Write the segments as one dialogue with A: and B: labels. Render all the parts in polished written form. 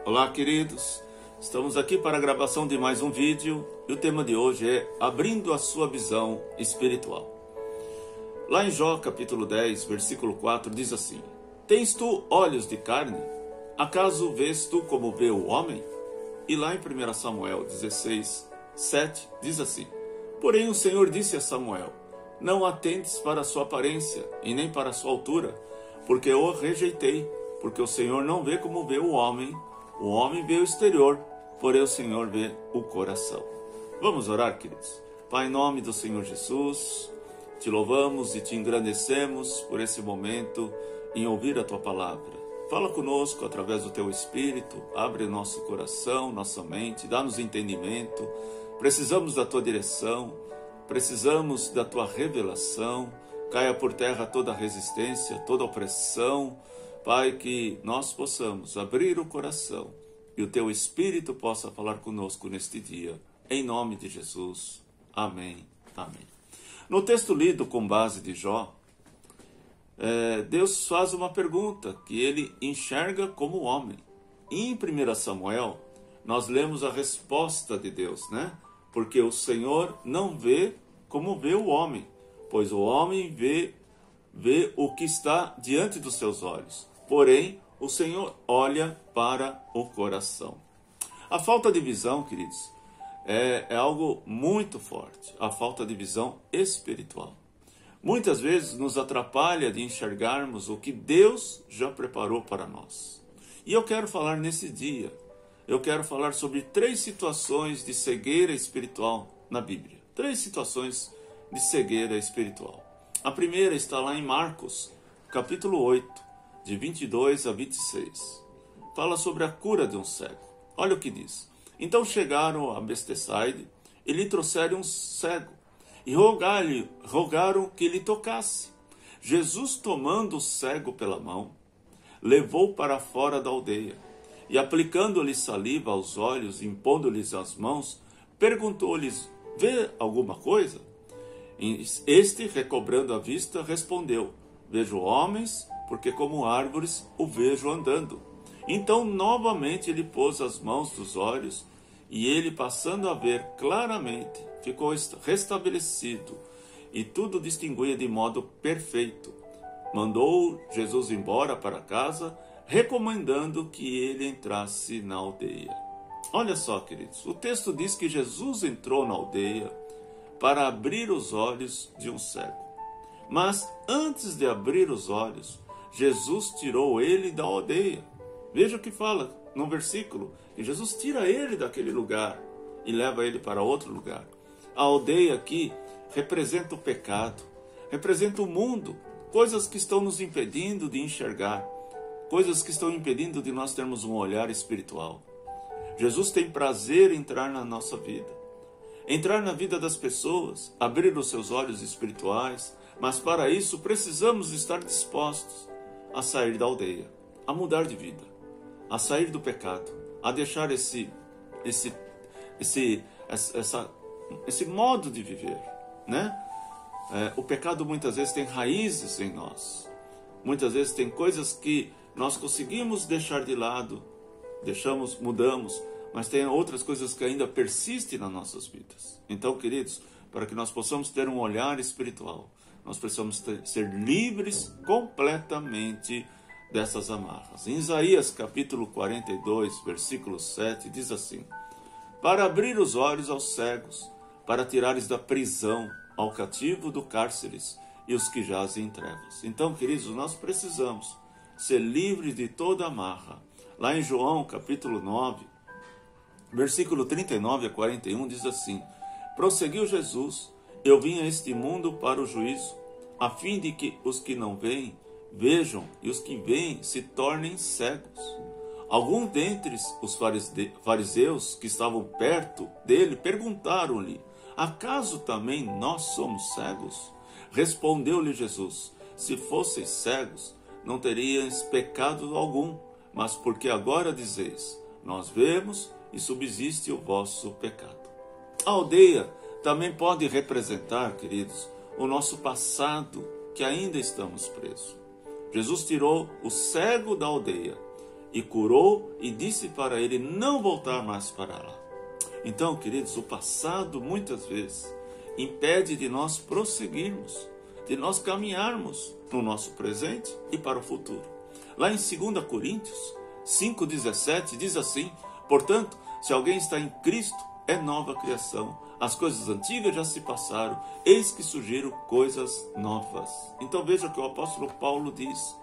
A: Olá, queridos. Estamos aqui para a gravação de mais um vídeo e o tema de hoje é Abrindo a sua visão espiritual. Lá em Jó capítulo 10, versículo 4 diz assim: Tens tu olhos de carne? Acaso vês tu como vê o homem? E lá em 1 Samuel 16, 7 diz assim: Porém o Senhor disse a Samuel: Não atentes para a sua aparência e nem para a sua altura, porque eu o rejeitei, porque o Senhor não vê como vê o homem vê o exterior, porém o Senhor vê o coração. Vamos orar, queridos. Pai, em nome do Senhor Jesus, te louvamos e te engrandecemos por esse momento em ouvir a tua palavra. Fala conosco através do teu Espírito, abre nosso coração, nossa mente, dá-nos entendimento. Precisamos da tua direção, precisamos da tua revelação. Caia por terra toda resistência, toda opressão. Pai, que nós possamos abrir o coração e o teu Espírito possa falar conosco neste dia. Em nome de Jesus. Amém. Amém. No texto lido com base de Jó, Deus faz uma pergunta que ele enxerga como homem. Em 1 Samuel, nós lemos a resposta de Deus, né? Porque o Senhor não vê como vê o homem, pois o homem vê o que está diante dos seus olhos. Porém, o Senhor olha para o coração. A falta de visão, queridos, é algo muito forte. A falta de visão espiritual. Muitas vezes nos atrapalha de enxergarmos o que Deus já preparou para nós. E eu quero falar nesse dia, eu quero falar sobre 3 situações de cegueira espiritual na Bíblia. 3 situações de cegueira espiritual. A primeira está lá em Marcos, capítulo 8, de 22 a 26. Fala sobre a cura de um cego. Olha o que diz. Então chegaram a Betsaida e lhe trouxeram um cego, e rogaram que lhe tocasse. Jesus, tomando o cego pela mão, levou para fora da aldeia, e aplicando-lhe saliva aos olhos, impondo-lhes as mãos, perguntou-lhes: Vê alguma coisa? Este, recobrando a vista, respondeu: Vejo homens, porque como árvores o vejo andando. Então novamente ele pôs as mãos dos olhos, e ele, passando a ver claramente, ficou restabelecido, e tudo distinguia de modo perfeito. Mandou Jesus embora para casa, recomendando que ele entrasse na aldeia. Olha só, queridos, o texto diz que Jesus entrou na aldeia para abrir os olhos de um cego. Mas antes de abrir os olhos, Jesus tirou ele da aldeia. Veja o que fala no versículo, que Jesus tira ele daquele lugar e leva ele para outro lugar. A aldeia aqui representa o pecado, representa o mundo, coisas que estão nos impedindo de enxergar, coisas que estão impedindo de nós termos um olhar espiritual. Jesus tem prazer em entrar na nossa vida, entrar na vida das pessoas, abrir os seus olhos espirituais, mas para isso precisamos estar dispostos a sair da aldeia, a mudar de vida, a sair do pecado, a deixar esse modo de viver, né? O pecado muitas vezes tem raízes em nós, muitas vezes tem coisas que nós conseguimos deixar de lado, mudamos, mas tem outras coisas que ainda persistem nas nossas vidas. Então, queridos, para que nós possamos ter um olhar espiritual, nós precisamos ser livres completamente dessas amarras. Em Isaías capítulo 42, versículo 7, diz assim: Para abrir os olhos aos cegos, para tirares da prisão ao cativo do cárceres e os que jazem em trevas. Então, queridos, nós precisamos ser livres de toda amarra. Lá em João capítulo 9, versículo 39 a 41, diz assim: Prosseguiu Jesus: Eu vim a este mundo para o juízo, a fim de que os que não veem, vejam, e os que veem se tornem cegos. Alguns dentre os fariseus que estavam perto dele perguntaram-lhe: Acaso também nós somos cegos? Respondeu-lhe Jesus: Se fosseis cegos, não teríeis pecado algum, mas porque agora dizeis: Nós vemos, e subsiste o vosso pecado. A aldeia também pode representar, queridos, o nosso passado, que ainda estamos presos. Jesus tirou o cego da aldeia e curou e disse para ele não voltar mais para lá. Então, queridos, o passado muitas vezes impede de nós prosseguirmos, de nós caminharmos no nosso presente e para o futuro. Lá em 2 Coríntios 5,17 diz assim: portanto, se alguém está em Cristo, é nova criação. As coisas antigas já se passaram, eis que surgiram coisas novas. Então veja que o apóstolo Paulo diz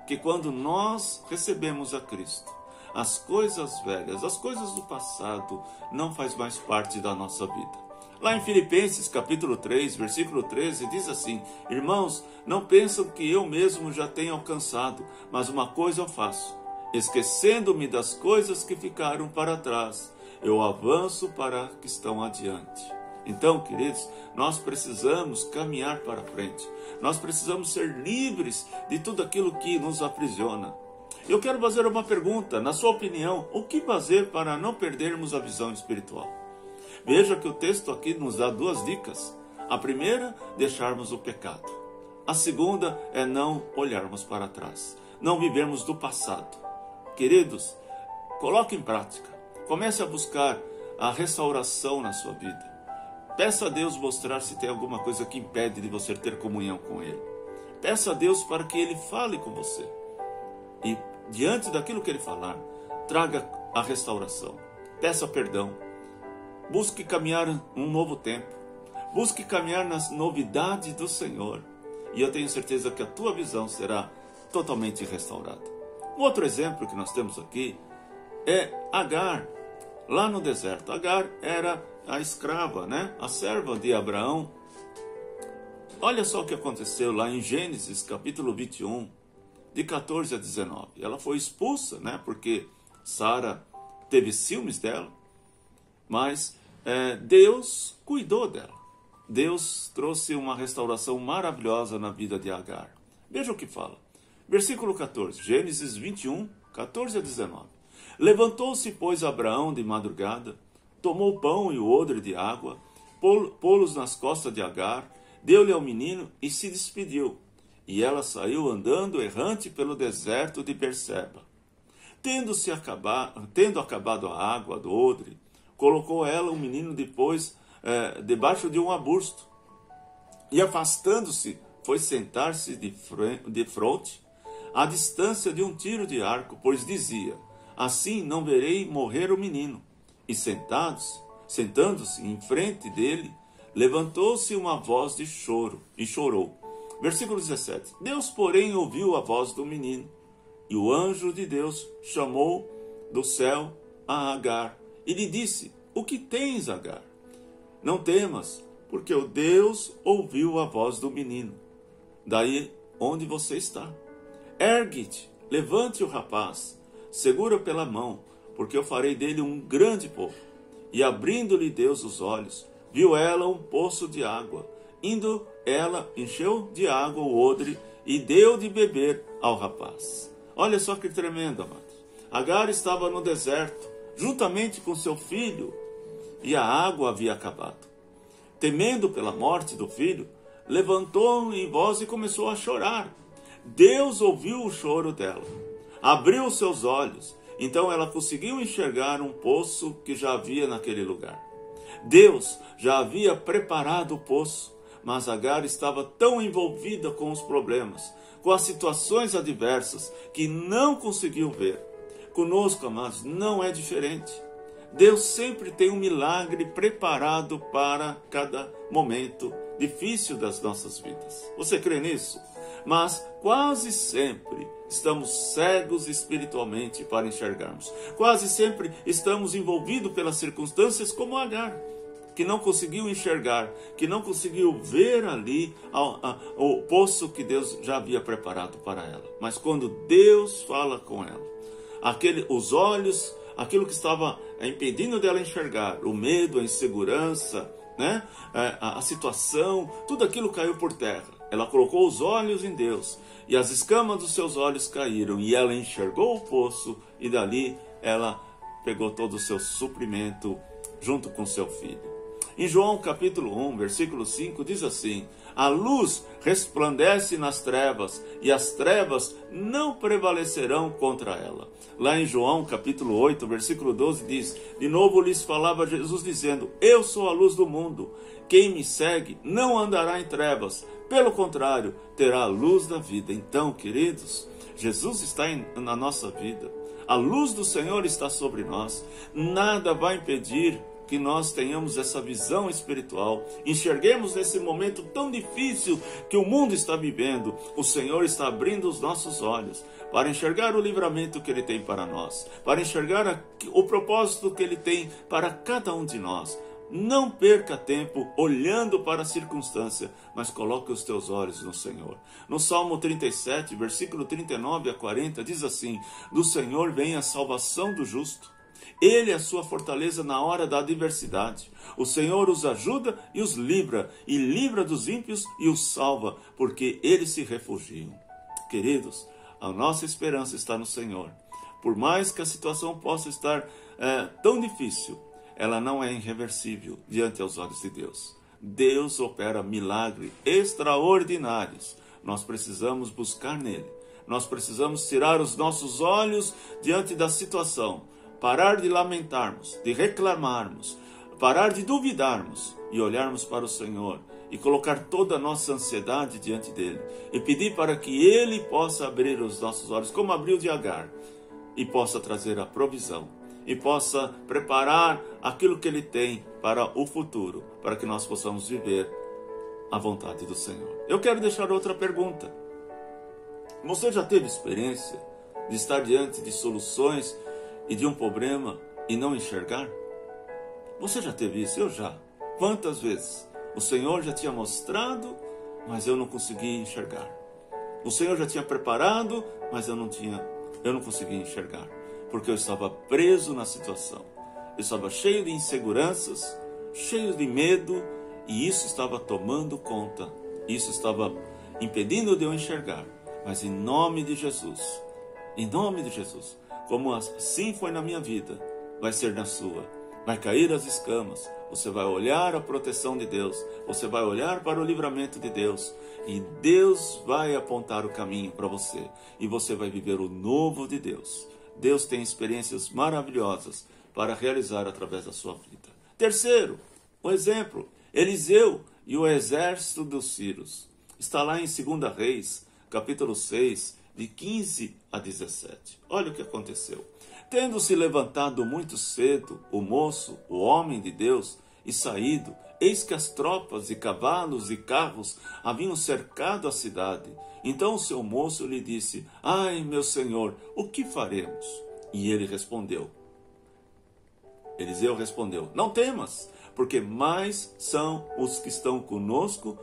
A: que quando nós recebemos a Cristo, as coisas velhas, as coisas do passado não faz mais parte da nossa vida. Lá em Filipenses capítulo 3, versículo 13, diz assim: irmãos, não pensam que eu mesmo já tenho alcançado, mas uma coisa eu faço, esquecendo-me das coisas que ficaram para trás, eu avanço para que estão adiante. Então, queridos, nós precisamos caminhar para frente. Nós precisamos ser livres de tudo aquilo que nos aprisiona. Eu quero fazer uma pergunta. Na sua opinião, o que fazer para não perdermos a visão espiritual? Veja que o texto aqui nos dá 2 dicas. A primeira, deixarmos o pecado. A segunda é não olharmos para trás. Não vivermos do passado. Queridos, coloque em prática. Comece a buscar a restauração na sua vida. Peça a Deus mostrar se tem alguma coisa que impede de você ter comunhão com Ele. Peça a Deus para que Ele fale com você. E diante daquilo que Ele falar, traga a restauração. Peça perdão. Busque caminhar um novo tempo. Busque caminhar nas novidades do Senhor. E eu tenho certeza que a tua visão será totalmente restaurada. Um outro exemplo que nós temos aqui é Agar, lá no deserto. Agar era a escrava, a serva de Abraão. Olha só o que aconteceu lá em Gênesis capítulo 21, de 14 a 19. Ela foi expulsa, porque Sara teve ciúmes dela, mas Deus cuidou dela. Deus trouxe uma restauração maravilhosa na vida de Agar. Veja o que fala. Versículo 14, Gênesis 21, 14 a 19. Levantou-se, pois, Abraão de madrugada, tomou o pão e o odre de água, pô-los nas costas de Agar, deu-lhe ao menino e se despediu. E ela saiu andando errante pelo deserto de Berseba. Tendo acabado a água do odre, colocou ela o menino debaixo de um arbusto. E afastando-se, foi sentar-se de fronte, à distância de um tiro de arco, pois dizia: assim não verei morrer o menino. E sentando-se em frente dele, levantou-se uma voz de choro, e chorou. Versículo 17. Deus, porém, ouviu a voz do menino, e o anjo de Deus chamou do céu a Agar, e lhe disse: o que tens, Agar? Não temas, porque o Deus ouviu a voz do menino, daí onde você está. Ergue-te, levante o rapaz, segura pela mão, porque eu farei dele um grande povo. E abrindo-lhe Deus os olhos, viu ela um poço de água. Indo ela, encheu de água o odre e deu de beber ao rapaz. Olha só que tremendo, amados. Agar estava no deserto, juntamente com seu filho, e a água havia acabado. Temendo pela morte do filho, levantou em voz e começou a chorar. Deus ouviu o choro dela, abriu seus olhos, então ela conseguiu enxergar um poço que já havia naquele lugar. Deus já havia preparado o poço, mas Agar estava tão envolvida com os problemas, com as situações adversas, que não conseguiu ver. Conosco, amados, não é diferente. Deus sempre tem um milagre preparado para cada momento difícil das nossas vidas. Você crê nisso? Mas quase sempre estamos cegos espiritualmente para enxergarmos. Quase sempre estamos envolvidos pelas circunstâncias como Agar, que não conseguiu enxergar, que não conseguiu ver ali o poço que Deus já havia preparado para ela. Mas quando Deus fala com ela, os olhos, aquilo que estava impedindo dela enxergar, o medo, a insegurança, a situação, tudo aquilo caiu por terra. Ela colocou os olhos em Deus e as escamas dos seus olhos caíram e ela enxergou o poço e dali ela pegou todo o seu suprimento junto com seu filho. Em João capítulo 1, versículo 5, diz assim: a luz resplandece nas trevas, e as trevas não prevalecerão contra ela. Lá em João capítulo 8, versículo 12, diz: de novo lhes falava Jesus dizendo: eu sou a luz do mundo. Quem me segue não andará em trevas, pelo contrário, terá a luz da vida. Então, queridos, Jesus está na nossa vida. A luz do Senhor está sobre nós. Nada vai impedir que nós tenhamos essa visão espiritual, enxerguemos nesse momento tão difícil que o mundo está vivendo. O Senhor está abrindo os nossos olhos para enxergar o livramento que Ele tem para nós, para enxergar o propósito que Ele tem para cada um de nós. Não perca tempo olhando para a circunstância, mas coloque os teus olhos no Senhor. No Salmo 37, versículo 39 a 40, diz assim: do Senhor vem a salvação do justo. Ele é a sua fortaleza na hora da adversidade. O Senhor os ajuda e os livra, e livra dos ímpios e os salva, porque eles se refugiam. Queridos, a nossa esperança está no Senhor. Por mais que a situação possa estar tão difícil, ela não é irreversível diante aos olhos de Deus. Deus opera milagres extraordinários. Nós precisamos buscar nele. Nós precisamos tirar os nossos olhos diante da situação, parar de lamentarmos, de reclamarmos, parar de duvidarmos e olharmos para o Senhor e colocar toda a nossa ansiedade diante dele e pedir para que ele possa abrir os nossos olhos, como abriu de Agar, e possa trazer a provisão e possa preparar aquilo que ele tem para o futuro, para que nós possamos viver a vontade do Senhor. Eu quero deixar outra pergunta. Você já teve experiência de estar diante de soluções e de um problema e não enxergar? Você já teve isso? Eu já. Quantas vezes? O Senhor já tinha mostrado, mas eu não conseguia enxergar. O Senhor já tinha preparado, mas eu não conseguia enxergar, porque eu estava preso na situação. Eu estava cheio de inseguranças, cheio de medo, e isso estava tomando conta. Isso estava impedindo de eu enxergar. Mas em nome de Jesus, como assim foi na minha vida, vai ser na sua. Vai cair as escamas, você vai olhar a proteção de Deus, você vai olhar para o livramento de Deus, e Deus vai apontar o caminho para você, e você vai viver o novo de Deus. Deus tem experiências maravilhosas para realizar através da sua vida. Terceiro, um exemplo, Eliseu e o exército dos sírios. Está lá em 2 Reis, capítulo 6, de 15 a 17. Olha o que aconteceu. Tendo se levantado muito cedo o moço, o homem de Deus, e saído, eis que as tropas e cavalos e carros haviam cercado a cidade. Então o seu moço lhe disse: ai, meu senhor, o que faremos? E ele respondeu, Eliseu respondeu: não temas, porque mais são os que estão conosco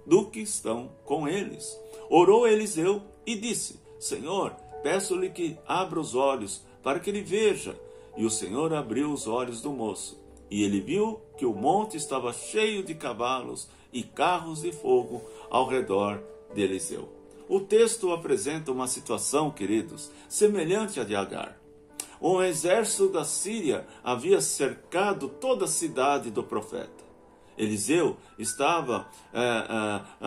A: do que estão com eles. Orou Eliseu e disse: Senhor, peço-lhe que abra os olhos para que ele veja. E o Senhor abriu os olhos do moço, e ele viu que o monte estava cheio de cavalos e carros de fogo ao redor de Eliseu. O texto apresenta uma situação, queridos, semelhante à de Agar. Um exército da Síria havia cercado toda a cidade do profeta. Eliseu estava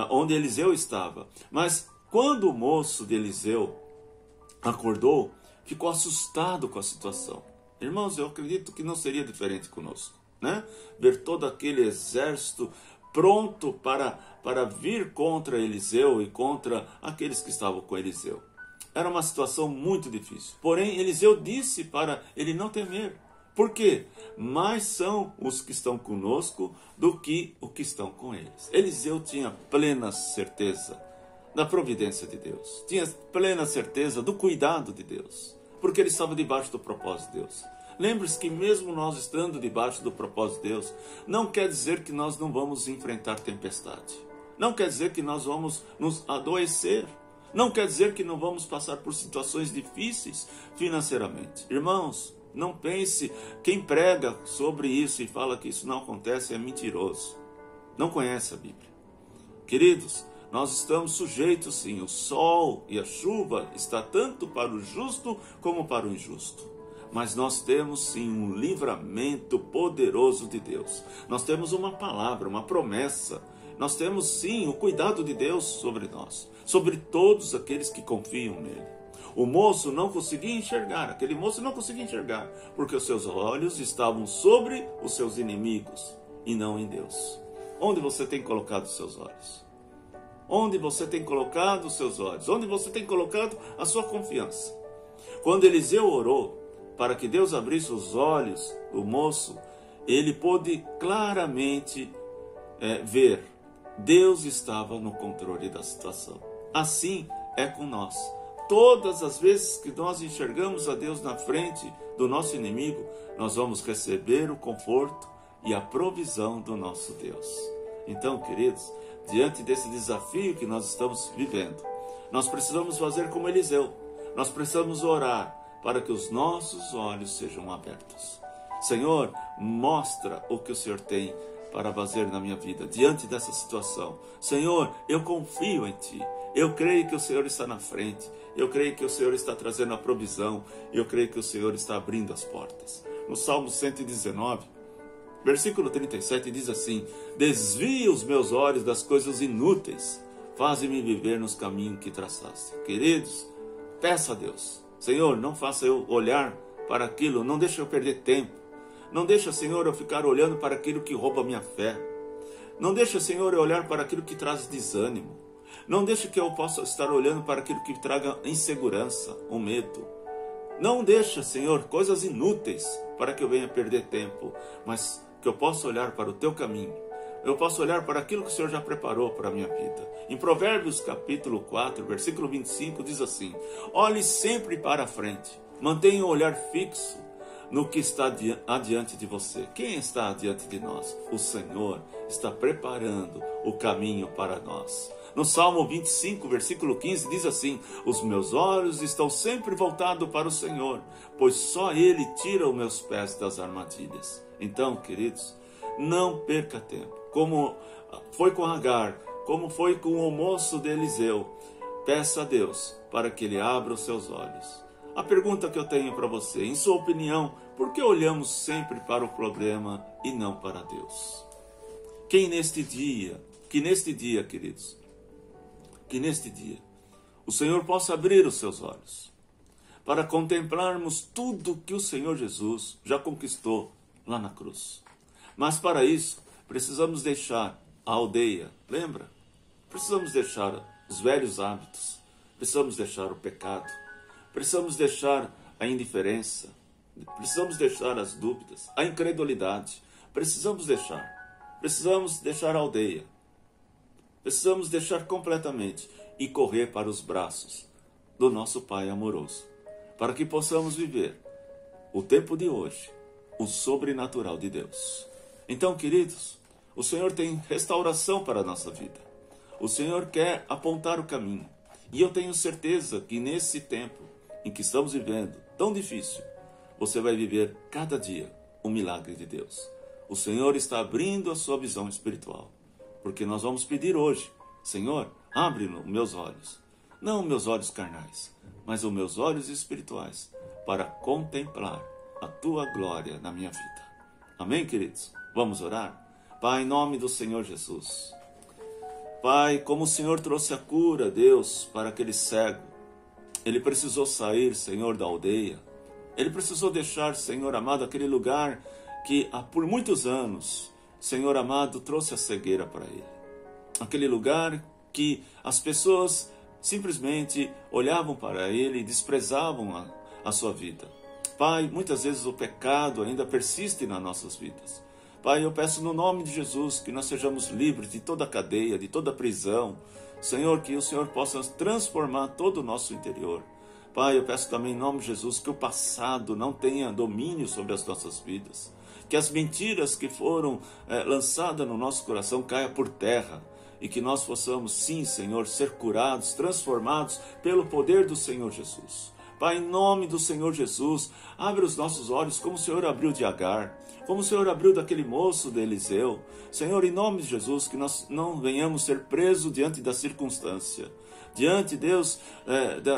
A: onde Eliseu estava. Mas quando o moço de Eliseu acordou, ficou assustado com a situação. Irmãos, eu acredito que não seria diferente conosco, né? Ver todo aquele exército pronto para vir contra Eliseu e contra aqueles que estavam com Eliseu. Era uma situação muito difícil. Porém, Eliseu disse para ele não temer. Por quê? Mais são os que estão conosco do que os que estão com eles. Eliseu tinha plena certeza da providência de Deus. Tinha plena certeza do cuidado de Deus. Porque ele estava debaixo do propósito de Deus. Lembre-se que mesmo nós estando debaixo do propósito de Deus, não quer dizer que nós não vamos enfrentar tempestade. Não quer dizer que nós vamos nos adoecer. Não quer dizer que não vamos passar por situações difíceis financeiramente. Irmãos, não pense, quem prega sobre isso e fala que isso não acontece é mentiroso. Não conhece a Bíblia. Queridos, nós estamos sujeitos sim, o sol e a chuva está tanto para o justo como para o injusto. mas nós temos sim um livramento poderoso de Deus. Nós temos uma palavra, uma promessa. Nós temos sim o cuidado de Deus sobre nós, sobre todos aqueles que confiam nele. O moço não conseguia enxergar, aquele moço não conseguia enxergar, porque os seus olhos estavam sobre os seus inimigos e não em Deus. Onde você tem colocado os seus olhos? Onde você tem colocado os seus olhos? Onde você tem colocado a sua confiança? Quando Eliseu orou para que Deus abrisse os olhos do moço, ele pôde claramente ver. Deus estava no controle da situação. Assim é com nós. Todas as vezes que nós enxergamos a Deus na frente do nosso inimigo, nós vamos receber o conforto e a provisão do nosso Deus. Então, queridos, diante desse desafio que nós estamos vivendo, nós precisamos fazer como Eliseu. Nós precisamos orar para que os nossos olhos sejam abertos. Senhor, mostra o que o Senhor tem para fazer na minha vida, diante dessa situação. Senhor, eu confio em Ti. Eu creio que o Senhor está na frente. Eu creio que o Senhor está trazendo a provisão. Eu creio que o Senhor está abrindo as portas. No Salmo 119, versículo 37, diz assim: desvia os meus olhos das coisas inúteis. Faze-me viver nos caminhos que traçaste. Queridos, peça a Deus. Senhor, não faça eu olhar para aquilo. Não deixe eu perder tempo. Não deixa, Senhor, eu ficar olhando para aquilo que rouba a minha fé. Não deixa, Senhor, eu olhar para aquilo que traz desânimo. Não deixa que eu possa estar olhando para aquilo que traga insegurança, o medo. Não deixa, Senhor, coisas inúteis para que eu venha perder tempo, mas que eu possa olhar para o Teu caminho. Eu posso olhar para aquilo que o Senhor já preparou para a minha vida. Em Provérbios capítulo 4, versículo 25, diz assim: olhe sempre para a frente, mantenha o olhar fixo no que está adiante de você. Quem está adiante de nós? O Senhor está preparando o caminho para nós. No Salmo 25, versículo 15, diz assim: os meus olhos estão sempre voltados para o Senhor, pois só Ele tira os meus pés das armadilhas. Então, queridos, não perca tempo. Como foi com Agar, como foi com o moço de Eliseu, peça a Deus para que Ele abra os seus olhos. A pergunta que eu tenho para você, em sua opinião, por que olhamos sempre para o problema e não para Deus? Que neste dia, queridos, que neste dia o Senhor possa abrir os seus olhos para contemplarmos tudo que o Senhor Jesus já conquistou lá na cruz. Mas para isso, precisamos deixar a aldeia, lembra? Precisamos deixar os velhos hábitos, precisamos deixar o pecado, precisamos deixar a indiferença, precisamos deixar as dúvidas, a incredulidade, precisamos deixar a aldeia, precisamos deixar completamente e correr para os braços do nosso Pai amoroso, para que possamos viver o tempo de hoje, o sobrenatural de Deus. Então, queridos, o Senhor tem restauração para a nossa vida. O Senhor quer apontar o caminho. E eu tenho certeza que nesse tempo em que estamos vivendo, tão difícil, você vai viver cada dia o milagre de Deus. O Senhor está abrindo a sua visão espiritual. Porque nós vamos pedir hoje: Senhor, abre os meus olhos. Não meus olhos carnais, mas os meus olhos espirituais, para contemplar a Tua glória na minha vida. Amém, queridos? Vamos orar? Pai, em nome do Senhor Jesus. Pai, como o Senhor trouxe a cura, Deus, para aquele cego. Ele precisou sair, Senhor, da aldeia. Ele precisou deixar, Senhor amado, aquele lugar que por muitos anos, Senhor amado, trouxe a cegueira para ele. Aquele lugar que as pessoas simplesmente olhavam para ele e desprezavam a sua vida. Pai, muitas vezes o pecado ainda persiste nas nossas vidas. Pai, eu peço no nome de Jesus que nós sejamos livres de toda cadeia, de toda prisão. Senhor, que o Senhor possa transformar todo o nosso interior. Pai, eu peço também em nome de Jesus que o passado não tenha domínio sobre as nossas vidas. Que as mentiras que foram lançadas no nosso coração caiam por terra. E que nós possamos, sim, Senhor, ser curados, transformados pelo poder do Senhor Jesus. Pai, em nome do Senhor Jesus, abre os nossos olhos como o Senhor abriu de Agar, como o Senhor abriu daquele moço de Eliseu. Senhor, em nome de Jesus, que nós não venhamos ser presos diante da circunstância. diante, Deus,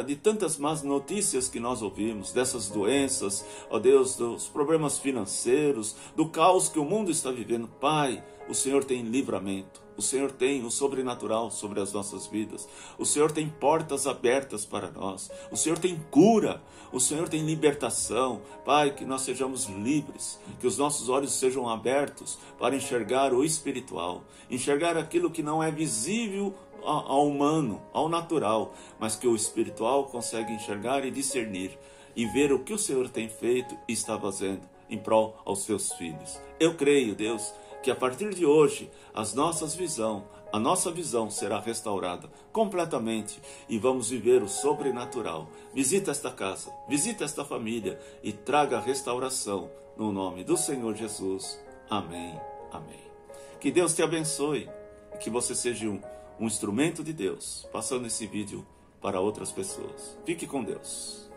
A: de tantas más notícias que nós ouvimos, dessas doenças, ó Deus, dos problemas financeiros, do caos que o mundo está vivendo, Pai, o Senhor tem livramento, o Senhor tem o sobrenatural sobre as nossas vidas, o Senhor tem portas abertas para nós, o Senhor tem cura, o Senhor tem libertação. Pai, que nós sejamos livres, que os nossos olhos sejam abertos para enxergar o espiritual, enxergar aquilo que não é visível ao humano, ao natural, mas que o espiritual consegue enxergar e discernir e ver o que o Senhor tem feito e está fazendo em prol aos seus filhos. Eu creio, Deus, que a partir de hoje a nossa visão será restaurada completamente e vamos viver o sobrenatural. Visita esta casa, visita esta família e traga restauração no nome do Senhor Jesus. Amém, amém. Que Deus te abençoe e que você seja um instrumento de Deus, passando esse vídeo para outras pessoas. Fique com Deus.